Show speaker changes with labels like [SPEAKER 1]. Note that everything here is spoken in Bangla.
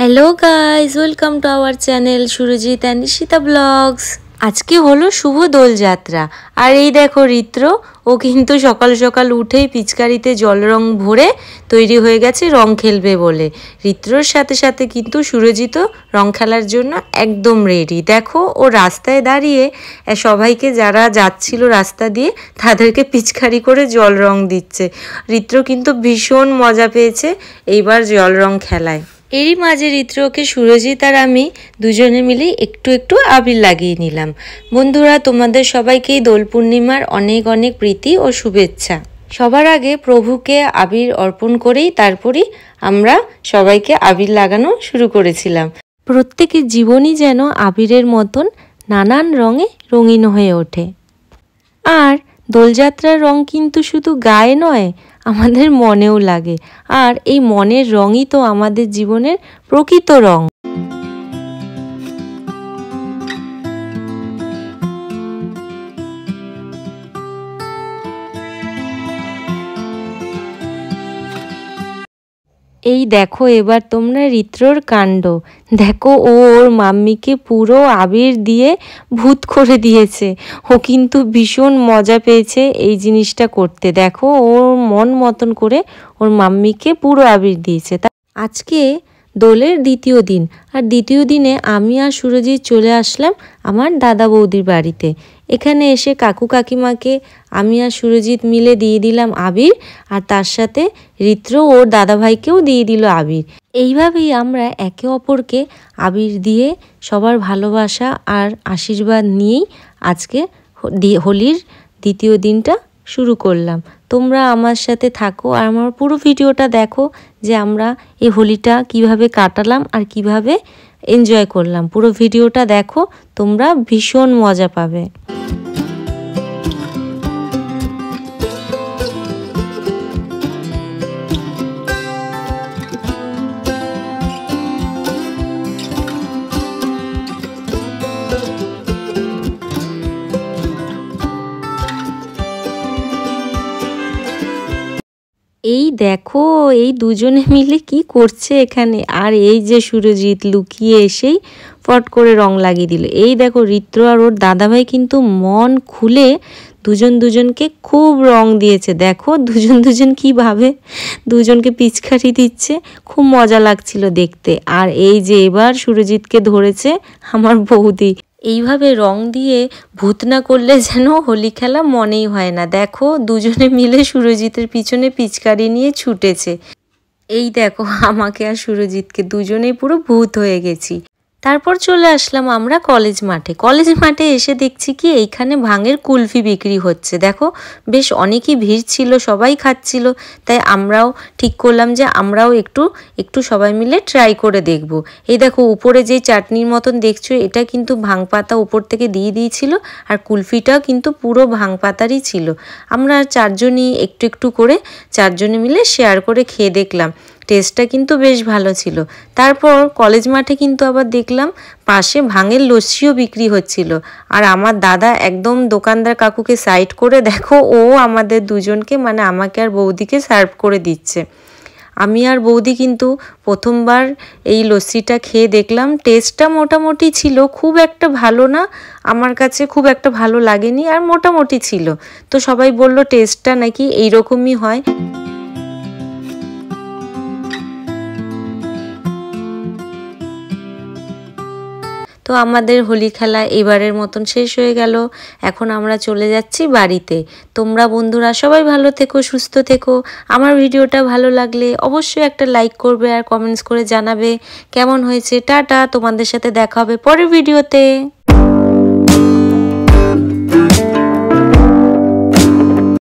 [SPEAKER 1] Hello guys, welcome to our channel Surajit and Nishita blogs. আজকে হলো শুভ দোলযাত্রা। আর এই দেখো ঋত্র, ও কিন্তু সকাল সকাল উঠেই পিচকারিতে জল রং ভরে তৈরি হয়ে গেছে রং খেলবে বলে। ঋত্রর সাথে সাথে কিন্তু সুরজিৎও রং খেলার জন্য একদম রেডি। দেখো ও রাস্তায় দাঁড়িয়ে সবাইকে যারা যাচ্ছিল রাস্তা দিয়ে তাদেরকে পিচকারি করে জল রং দিচ্ছে। ঋত্র কিন্তু ভীষণ মজা পেয়েছে এইবার জল রং খেলায়। এরই মাঝে ঋত্রকে সুরজিৎ আর আমি দুজনে মিলে একটু একটু আবির লাগিয়ে নিলাম। বন্ধুরা, তোমাদের সবাইকেই দোল পূর্ণিমার অনেক অনেক প্রীতি ও শুভেচ্ছা। সবার আগে প্রভুকে আবির অর্পণ করেই তারপরই আমরা সবাইকে আবির লাগানো শুরু করেছিলাম। প্রত্যেকের জীবনই যেন আবিরের মতন নানান রঙে রঙিন হয়ে ওঠে। আর দোলযাত্রার রং কিন্তু শুধু গায়ে নয়, আমাদের মনেও লাগে। আর এই মনের রঙই তো আমাদের জীবনের প্রকৃত রং। এই দেখো এবার তোমরা ঋত্রর কাণ্ড দেখো, ও ওর মাম্মিকে পুরো আবির দিয়ে ভূত করে দিয়েছে। ও কিন্তু ভীষণ মজা পেয়েছে এই জিনিসটা করতে। দেখো ওর মন মতন করে ওর মাম্মিকে পুরো আবির দিয়েছে। আজকে দোলের দ্বিতীয় দিন, আর দ্বিতীয় দিনে আমি আর সুরজিৎ চলে আসলাম আমার দাদা বৌদির বাড়িতে। এখানে এসে কাকু কাকিমাকে আমি আর সুরজিৎ মিলে দিয়ে দিলাম আবির, আর তার সাথে ঋত্র ওর দাদাভাইকেও দিয়ে দিল আবির। এইভাবেই আমরা একে অপরকে আবির দিয়ে সবার ভালোবাসা আর আশীর্বাদ নিয়েই আজকে হোলির দ্বিতীয় দিনটা শুরু করলাম। তোমরা আমার সাথে থাকো আর আমার পুরো ভিডিওটা দেখো যে আমরা এই হোলিটা কিভাবে কাটালাম আর কিভাবে এনজয় করলাম। পুরো ভিডিওটা দেখো, তোমরা ভীষণ মজা পাবে। এই দেখো এই দুজনে মিলে কি করছে এখানে। আর এই যে সুরজিৎ লুকিয়ে এসেই ফট করে রং লাগিয়ে দিল। এই দেখো ঋত্র আর ওর দাদাভাই কিন্তু মন খুলে দুজনকে খুব রং দিয়েছে। দেখো দুজন কিভাবে দুজনকে পিচকারি দিচ্ছে, খুব মজা লাগছিল দেখতে। আর এই যে এবার সুরজিৎকে ধরেছে আমার বৌদি। এইভাবে রং দিয়ে ভূত না করলে যেন হোলি খেলা মনেই হয় না। দেখো দুজনে মিলে সুরজিতের পিছনে পিচকারি নিয়ে ছুটেছে। এই দেখো আমাকে আর সুরজিৎকে দুজনেই পুরো ভূত হয়ে গেছি। তারপর চলে আসলাম আমরা কলেজ মাঠে এসে দেখছি কি এইখানে ভাঙের কুলফি বিক্রি হচ্ছে। দেখো বেশ অনেকই ভিড় ছিল, সবাই খাচ্ছিল। তাই আমরাও ঠিক করলাম যে আমরাও একটু সবাই মিলে ট্রাই করে দেখব। এই দেখো উপরে যে চাটনির মতন দেখছো, এটা কিন্তু ভাং পাতা উপর থেকে দিয়ে দিয়েছিল, আর কুলফিটাও কিন্তু পুরো ভাং পাতারই ছিল। আমরা চারজনই একটু করে চারজনে মিলে শেয়ার করে খেয়ে দেখলাম। টেস্টটা কিন্তু বেশ ভালো ছিল। তারপর কলেজ মাঠে কিন্তু আবার দেখলাম পাশে ভাঙের লস্যিও বিক্রি হচ্ছিল। আর আমার দাদা একদম দোকানদার কাকুকে সাইড করে দেখো ও আমাদের দুজনকে মানে আমাকে আর বৌদিকে সার্ভ করে দিচ্ছে। আমি আর বৌদি কিন্তু প্রথমবার এই লস্যিটা খেয়ে দেখলাম। টেস্টটা মোটামুটি ছিল, খুব একটা ভালো না, আমার কাছে খুব একটা ভালো লাগেনি, আর মোটামুটি ছিল। তো সবাই বলল টেস্টটা নাকি এইরকমই হয়। তো আমাদের হোলি খেলা এবারের মতন শেষ হয়ে গেল। এখন আমরা চলে যাচ্ছি বাড়িতে। তোমরা বন্ধুরা সবাই ভালো থেকো, সুস্থ থেকো। আমার ভিডিওটা ভালো লাগলে অবশ্যই একটা লাইক করবে আর কমেন্টস করে জানাবে কেমন হয়েছে। টাটা, তোমাদের সাথে দেখা হবে পরের ভিডিওতে।